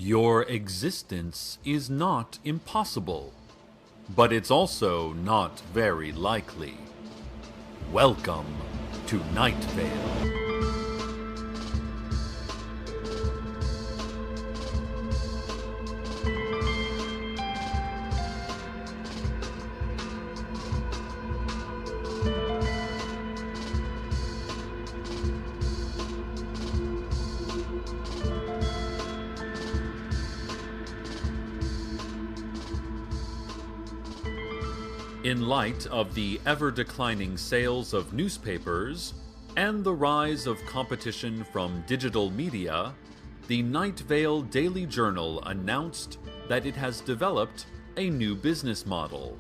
Your existence is not impossible, but it's also not very likely. Welcome to Night Vale. In light of the ever-declining sales of newspapers and the rise of competition from digital media, the Night Vale Daily Journal announced that it has developed a new business model.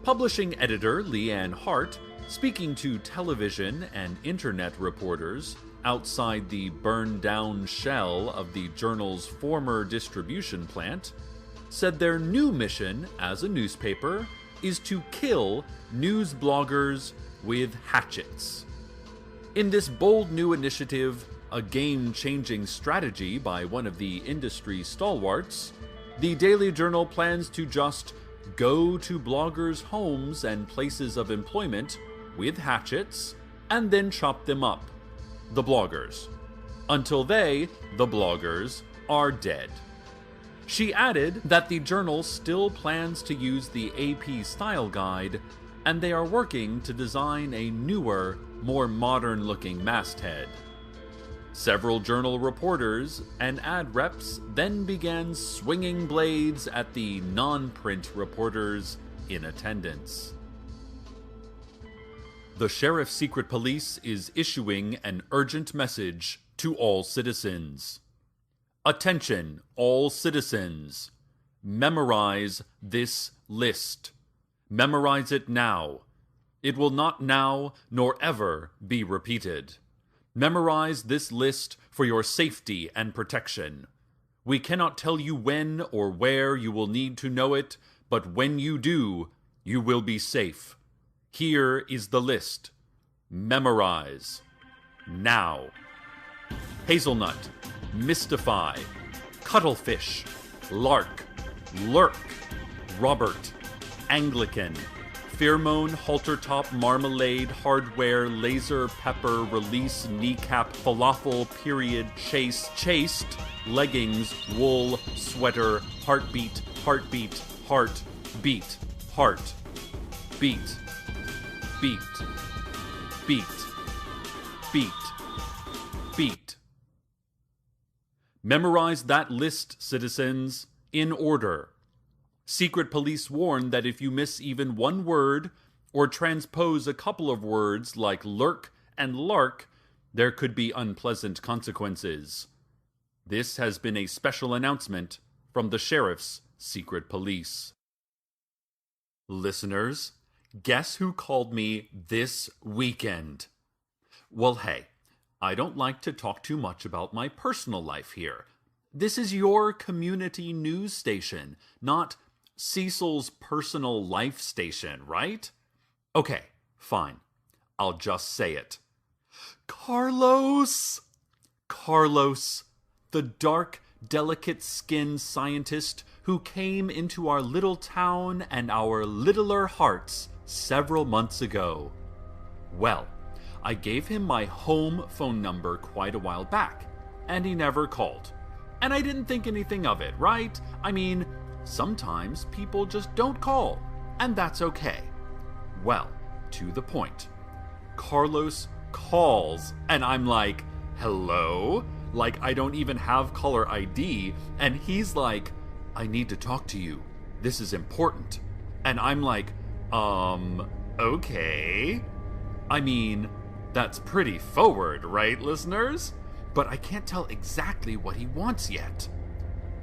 Publishing editor Leanne Hart, speaking to television and internet reporters outside the burned-down shell of the journal's former distribution plant, said their new mission as a newspaper is to kill news bloggers with hatchets. In this bold new initiative, a game-changing strategy by one of the industry stalwarts, the Daily Journal plans to just go to bloggers' homes and places of employment with hatchets and then chop them up, the bloggers, until they, the bloggers, are dead. She added that the journal still plans to use the AP Style Guide, and they are working to design a newer, more modern-looking masthead. Several journal reporters and ad reps then began swinging blades at the non-print reporters in attendance. The Sheriff's Secret Police is issuing an urgent message to all citizens. Attention, all citizens. Memorize this list. Memorize it now. It will not now nor ever be repeated. Memorize this list for your safety and protection. We cannot tell you when or where you will need to know it, but when you do, you will be safe. Here is the list. Memorize. Now. Hazelnut. Mystify, Cuttlefish, Lark, Lurk, Robert, Anglican, Pheromone, Haltertop, Marmalade, Hardware, Laser, Pepper, Release, Kneecap, Falafel, Period, Chase, Chaste, Leggings, Wool, Sweater, Heartbeat, Heartbeat, Heart, Beat, Heart, Beat, Beat, Beat, Beat, Beat. Memorize that list, citizens, in order. Secret police warn that if you miss even one word or transpose a couple of words like lurk and lark, there could be unpleasant consequences. This has been a special announcement from the Sheriff's Secret Police. Listeners, guess who called me this weekend? Well, hey, I don't like to talk too much about my personal life here. This is your community news station, not Cecil's personal life station, right? Okay, fine. I'll just say it. Carlos! Carlos, the dark, delicate-skinned scientist who came into our little town and our littler hearts several months ago. Well, I gave him my home phone number quite a while back, and he never called. And I didn't think anything of it, right? I mean, sometimes people just don't call, and that's okay. Well, to the point. Carlos calls, and I'm like, hello? Like, I don't even have caller ID, and he's like, I need to talk to you. This is important. And I'm like, okay. I mean, that's pretty forward, right, listeners? But I can't tell exactly what he wants yet.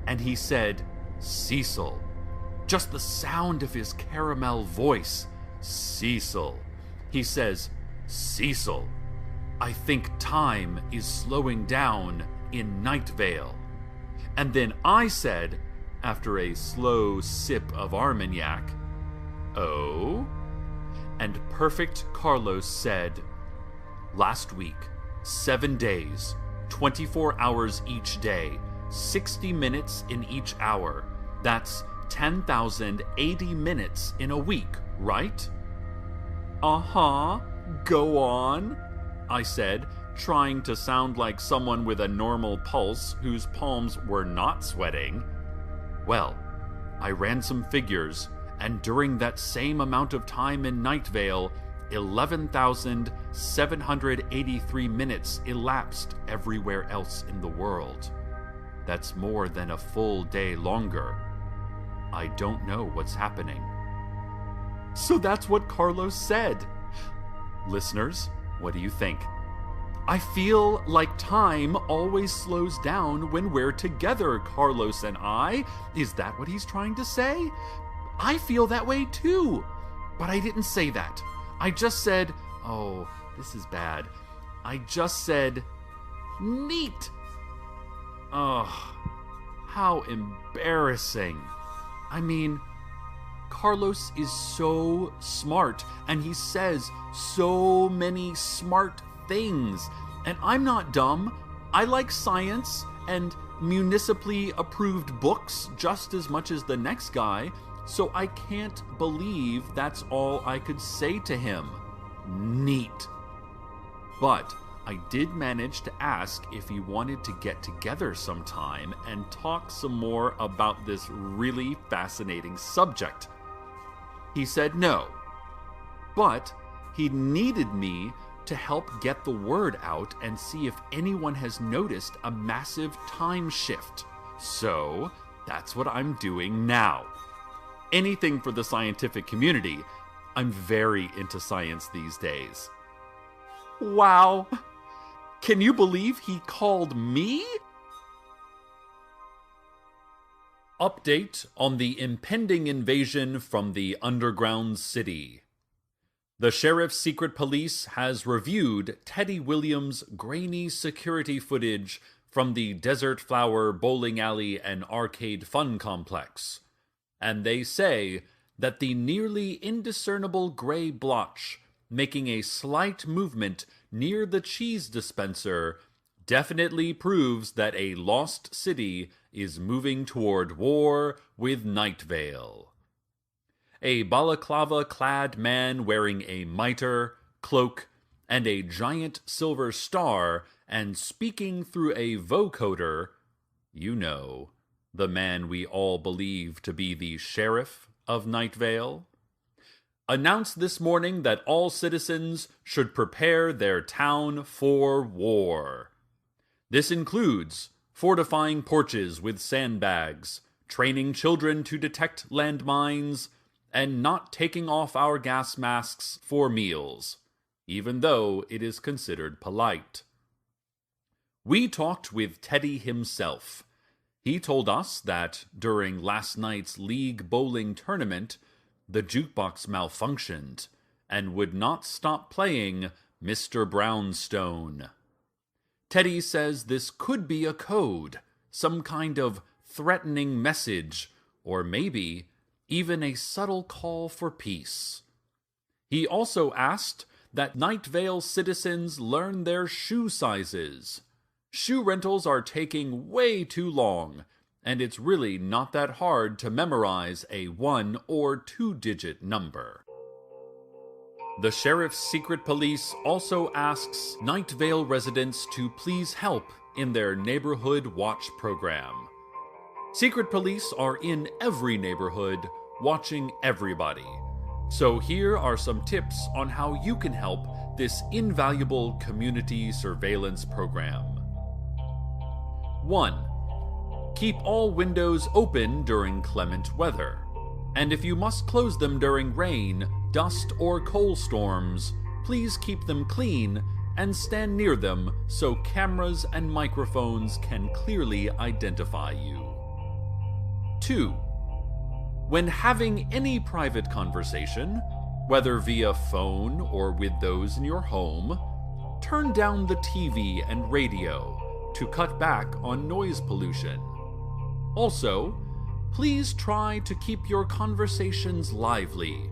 And he said, Cecil. Just the sound of his caramel voice. Cecil. He says, Cecil, I think time is slowing down in Night Vale. And then I said, after a slow sip of Armagnac, oh? And Perfect Carlos said, last week, 7 days, 24 hours each day, 60 minutes in each hour. That's 10,080 minutes in a week, right? Uh-huh. Go on, I said, trying to sound like someone with a normal pulse whose palms were not sweating. Well, I ran some figures, and during that same amount of time in Night Vale, 11,783 minutes elapsed everywhere else in the world. That's more than a full day longer. I don't know what's happening. So that's what Carlos said. Listeners, what do you think? I feel like time always slows down when we're together, Carlos and I. Is that what he's trying to say? I feel that way too. But I didn't say that. I just said, oh, this is bad. I just said, neat. Oh, how embarrassing. I mean, Carlos is so smart, and he says so many smart things. And I'm not dumb. I like science and municipally approved books just as much as the next guy, so I can't believe that's all I could say to him. Neat. But I did manage to ask if he wanted to get together sometime and talk some more about this really fascinating subject. He said no, but he needed me to help get the word out and see if anyone has noticed a massive time shift. So that's what I'm doing now. Anything for the scientific community. I'm very into science these days. Wow! Can you believe he called me? Update on the impending invasion from the underground city. The Sheriff's Secret Police has reviewed Teddy Williams' grainy security footage from the Desert Flower Bowling Alley and Arcade Fun Complex, and they say that the nearly indiscernible gray blotch making a slight movement near the cheese dispenser definitely proves that a lost city is moving toward war with Night Vale. A balaclava-clad man wearing a mitre, cloak, and a giant silver star and speaking through a vocoder, you know, the man we all believe to be the sheriff of Night Vale, announced this morning that all citizens should prepare their town for war. This includes fortifying porches with sandbags, training children to detect landmines, and not taking off our gas masks for meals, even though it is considered polite. We talked with Teddy himself. He told us that during last night's league bowling tournament, the jukebox malfunctioned and would not stop playing Mr. Brownstone. Teddy says this could be a code, some kind of threatening message, or maybe even a subtle call for peace. He also asked that Night Vale citizens learn their shoe sizes. Shoe rentals are taking way too long, and it's really not that hard to memorize a 1- or 2-digit number. The Sheriff's Secret Police also asks Night Vale residents to please help in their Neighborhood Watch program. Secret Police are in every neighborhood, watching everybody. So here are some tips on how you can help this invaluable community surveillance program. 1. Keep all windows open during clement weather. And if you must close them during rain, dust, or coal storms, please keep them clean and stand near them so cameras and microphones can clearly identify you. 2. When having any private conversation, whether via phone or with those in your home, turn down the TV and radio to cut back on noise pollution. Also, please try to keep your conversations lively.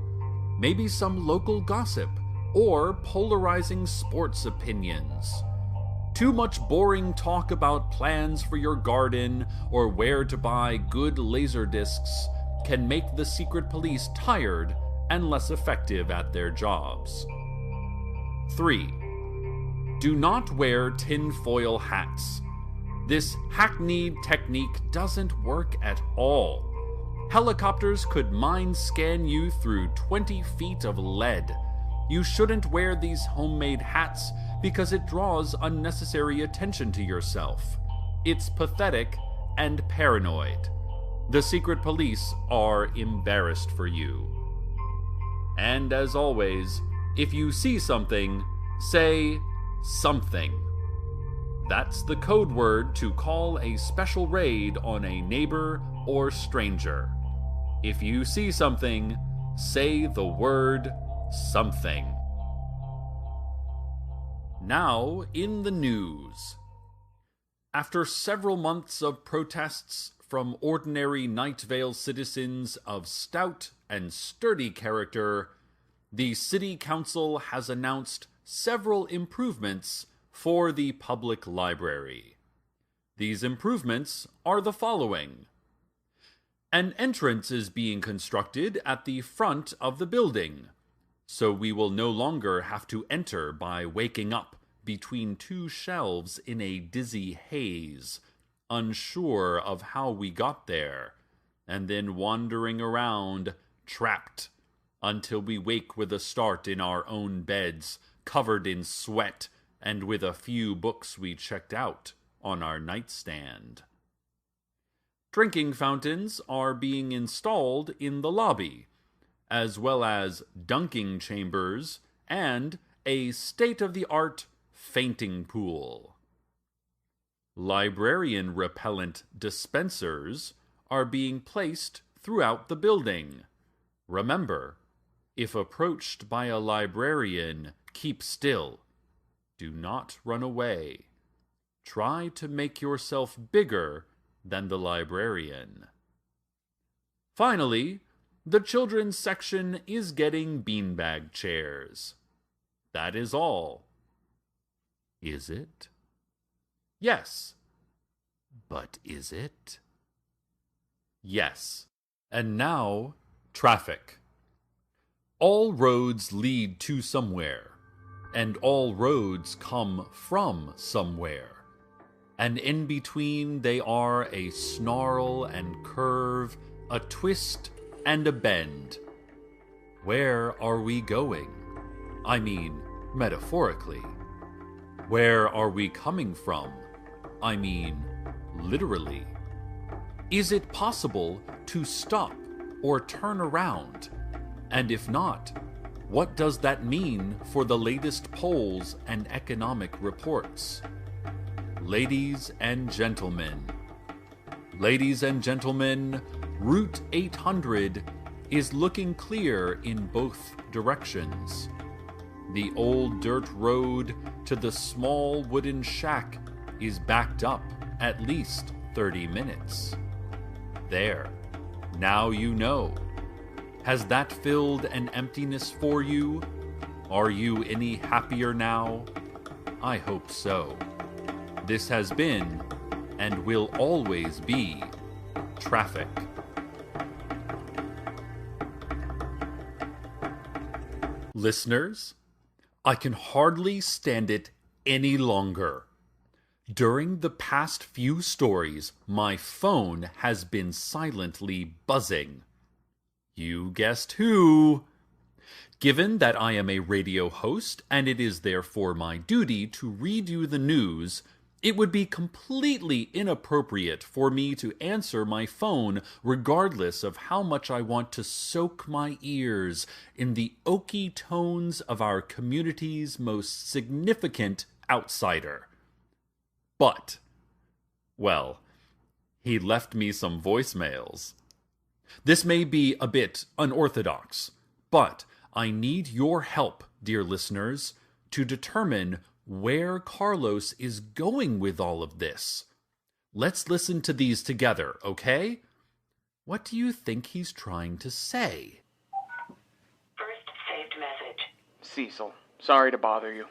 Maybe some local gossip or polarizing sports opinions. Too much boring talk about plans for your garden or where to buy good laser discs can make the secret police tired and less effective at their jobs. 3. Do not wear tinfoil hats. This hackneyed technique doesn't work at all. Helicopters could mind scan you through 20 feet of lead. You shouldn't wear these homemade hats because it draws unnecessary attention to yourself. It's pathetic and paranoid. The secret police are embarrassed for you. And as always, if you see something, say something. That's the code word to call a special raid on a neighbor or stranger. If you see something, say the word something. Now in the news. After several months of protests from ordinary Night Vale citizens of stout and sturdy character, the City Council has announced several improvements for the public library. These improvements are the following. An entrance is being constructed at the front of the building, so we will no longer have to enter by waking up between two shelves in a dizzy haze, unsure of how we got there, and then wandering around, trapped, until we wake with a start in our own beds, covered in sweat, and with a few books we checked out on our nightstand. Drinking fountains are being installed in the lobby, as well as dunking chambers and a state-of-the-art fainting pool. Librarian repellent dispensers are being placed throughout the building. Remember, if approached by a librarian, keep still. Do not run away. Try to make yourself bigger than the librarian. Finally, the children's section is getting beanbag chairs. That is all. Is it? Yes. But is it? Yes. And now, traffic. All roads lead to somewhere, and all roads come from somewhere. And in between they are a snarl and curve, a twist and a bend. Where are we going? I mean, metaphorically. Where are we coming from? I mean, literally. Is it possible to stop or turn around? And if not, what does that mean for the latest polls and economic reports? Ladies and gentlemen, Route 800 is looking clear in both directions. The old dirt road to the small wooden shack is backed up at least 30 minutes. There, now you know. Has that filled an emptiness for you? Are you any happier now? I hope so. This has been, and will always be, traffic. Listeners, I can hardly stand it any longer. During the past few stories, my phone has been silently buzzing. You guessed who? Given that I am a radio host, and it is therefore my duty to read you the news, it would be completely inappropriate for me to answer my phone regardless of how much I want to soak my ears in the oaky tones of our community's most significant outsider. But, well, he left me some voicemails. This may be a bit unorthodox, but I need your help, dear listeners, to determine where Carlos is going with all of this. Let's listen to these together, okay? What do you think he's trying to say? First saved message. Cecil, sorry to bother you.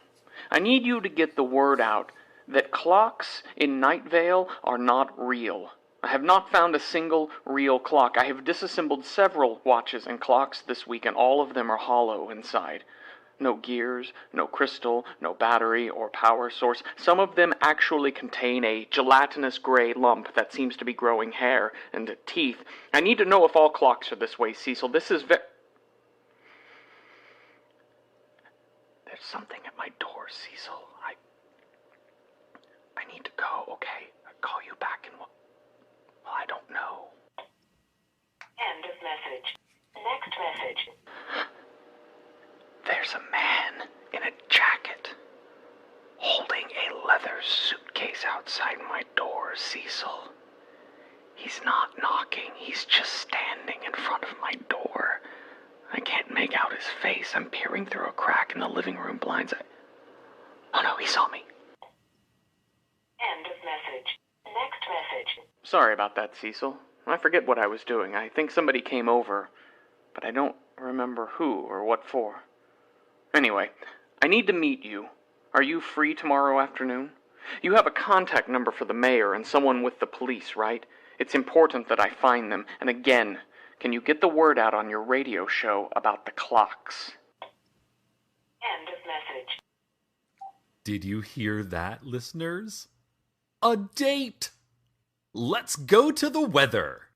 I need you to get the word out that clocks in Night Vale are not real. I have not found a single real clock. I have disassembled several watches and clocks this week, and all of them are hollow inside. No gears, no crystal, no battery or power source. Some of them actually contain a gelatinous gray lump that seems to be growing hair and teeth. I need to know if all clocks are this way, Cecil. This is There's something at my door, Cecil. I need to go, okay? I'll call you back in well, I don't know. End of message. Next message. There's a man in a jacket holding a leather suitcase outside my door, Cecil. He's not knocking, he's just standing in front of my door. I can't make out his face. I'm peering through a crack in the living room blinds. Oh no, he saw me. End of message. Next message. Sorry about that, Cecil. I forget what I was doing. I think somebody came over, but I don't remember who or what for. Anyway, I need to meet you. Are you free tomorrow afternoon? You have a contact number for the mayor and someone with the police, right? It's important that I find them. And again, can you get the word out on your radio show about the clocks? End of message. Did you hear that, listeners? A date! Let's go to the weather.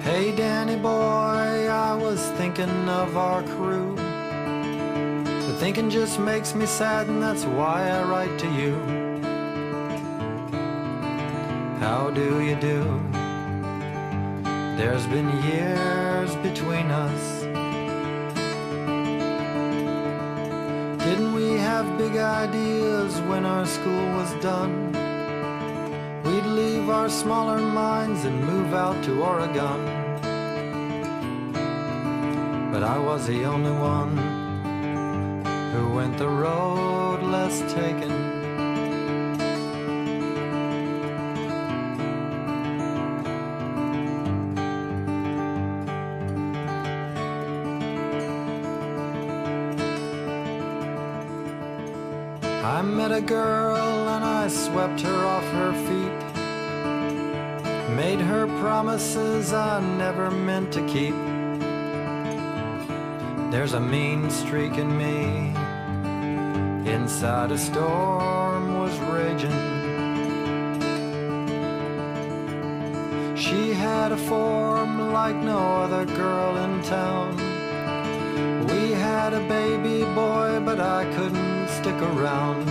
Hey Danny boy, I was thinking of our crew. But thinking just makes me sad, and that's why I write to you. How do you do? There's been years between us. Didn't we have big ideas when our school was done? We'd leave our smaller minds and move out to Oregon. But I was the only one who went the road less taken. I met a girl and I swept her off her feet. Made her promises I never meant to keep. There's a mean streak in me. Inside a storm was raging. She had a form like no other girl in town. We had a baby boy, but I couldn't stick around.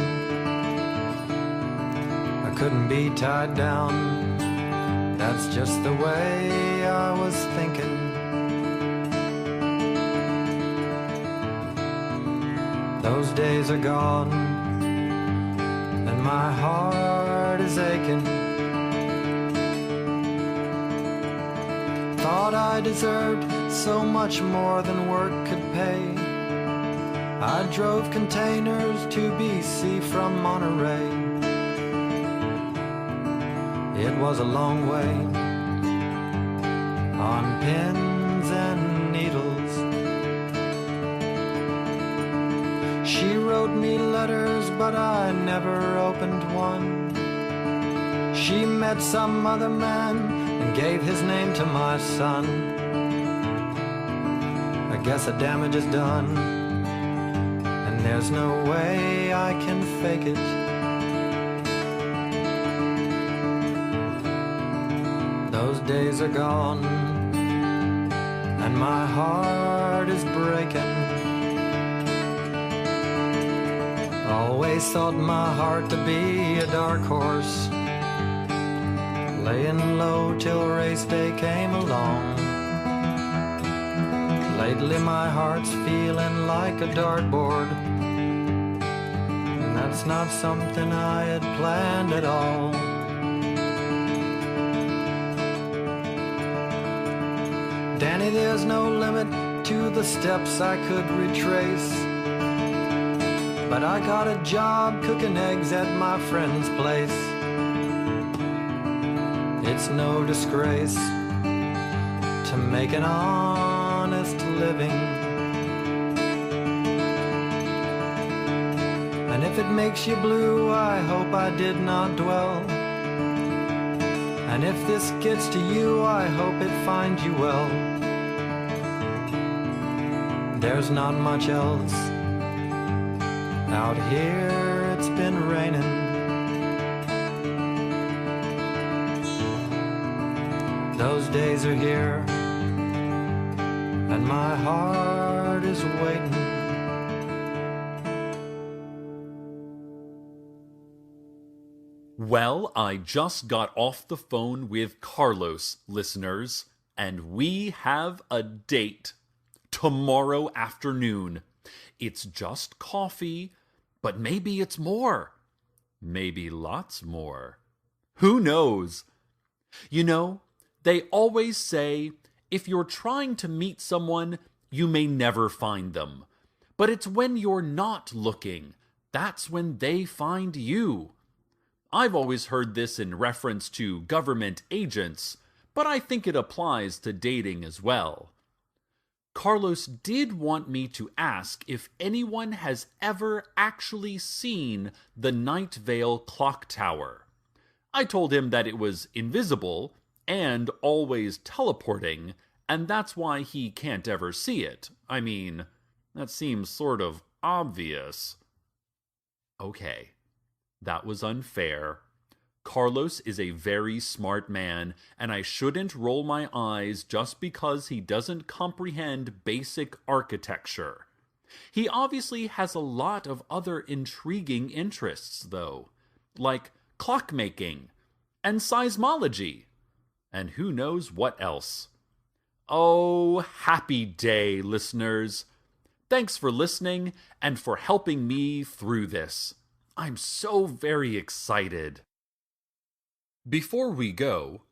I couldn't be tied down. That's just the way I was thinking. Those days are gone, and my heart is aching. Thought I deserved so much more than work could pay. I drove containers to BC from Monterey. It was a long way on pins and needles. She wrote me letters, but I never opened one. She met some other man and gave his name to my son. I guess the damage is done, and there's no way I can fake it. Those days are gone, and my heart is breaking. Always thought my heart to be a dark horse, laying low till race day came along. Lately my heart's feeling like a dartboard, and that's not something I had planned at all. Danny, there's no limit to the steps I could retrace, but I got a job cooking eggs at my friend's place. It's no disgrace to make an honest living. And if it makes you blue, I hope I did not dwell. And if this gets to you, I hope it finds you well. There's not much else. Out here it's been raining. Those days are here, and my heart is waiting. Well, I just got off the phone with Carlos, listeners, and we have a date. Tomorrow afternoon. It's just coffee, but maybe it's more. Maybe lots more. Who knows? You know, they always say, if you're trying to meet someone, you may never find them. But it's when you're not looking, that's when they find you. I've always heard this in reference to government agents, but I think it applies to dating as well. Carlos did want me to ask if anyone has ever actually seen the Night Vale clock tower. I told him that it was invisible and always teleporting, and that's why he can't ever see it. I mean, that seems sort of obvious. Okay, that was unfair. Carlos is a very smart man, and I shouldn't roll my eyes just because he doesn't comprehend basic architecture. He obviously has a lot of other intriguing interests, though, like clockmaking and seismology, and who knows what else. Oh, happy day, listeners. Thanks for listening and for helping me through this. I'm so very excited. Before we go,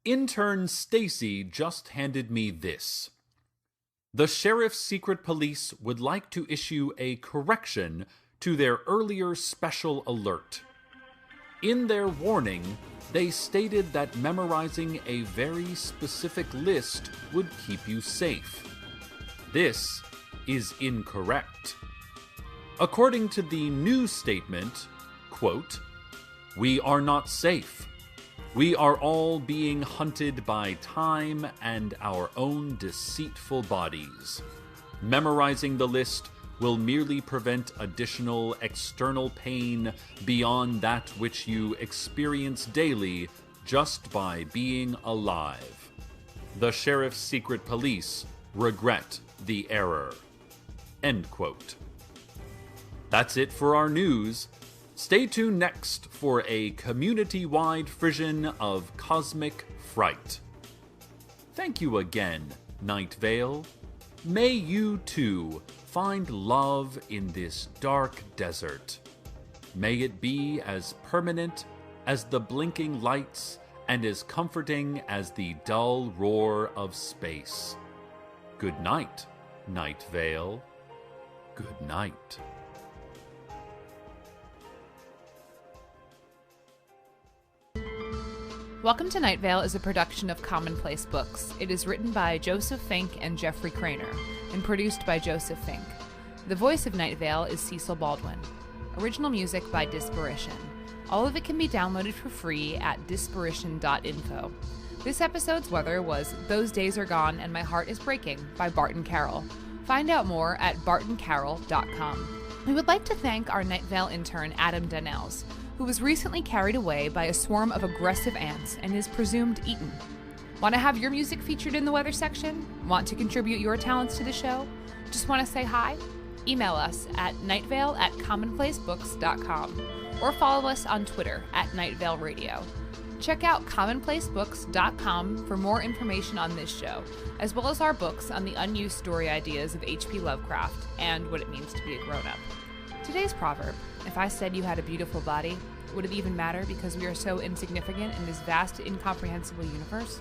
intern Stacy just handed me this. The Sheriff's Secret Police would like to issue a correction to their earlier special alert. In their warning, they stated that memorizing a very specific list would keep you safe. This is incorrect. According to the new statement, quote, "We are not safe. We are all being hunted by time and our own deceitful bodies. Memorizing the list will merely prevent additional external pain beyond that which you experience daily just by being alive. The Sheriff's Secret Police regret the error." End quote. That's it for our news. Stay tuned next for a community-wide frisson of cosmic fright. Thank you again, Night Vale. May you, too, find love in this dark desert. May it be as permanent as the blinking lights and as comforting as the dull roar of space. Good night, Night Vale. Good night. Welcome to Night Vale is a production of Commonplace Books. It is written by Joseph Fink and Jeffrey Craner, and produced by Joseph Fink. The voice of Night Vale is Cecil Baldwin. Original music by Disparition. All of it can be downloaded for free at disparition.info. This episode's weather was "Those Days Are Gone and My Heart Is Breaking" by Barton Carroll. Find out more at bartoncarroll.com. We would like to thank our Night Vale intern Adam Donnells, who was recently carried away by a swarm of aggressive ants and is presumed eaten. Want to have your music featured in the weather section? Want to contribute your talents to the show? Just want to say hi? Email us at nightvale@commonplacebooks.com or follow us on Twitter at Nightvale Radio. Check out commonplacebooks.com for more information on this show, as well as our books on the unused story ideas of H.P. Lovecraft and what it means to be a grown-up. Today's proverb: if I said you had a beautiful body, would it even matter because we are so insignificant in this vast, incomprehensible universe?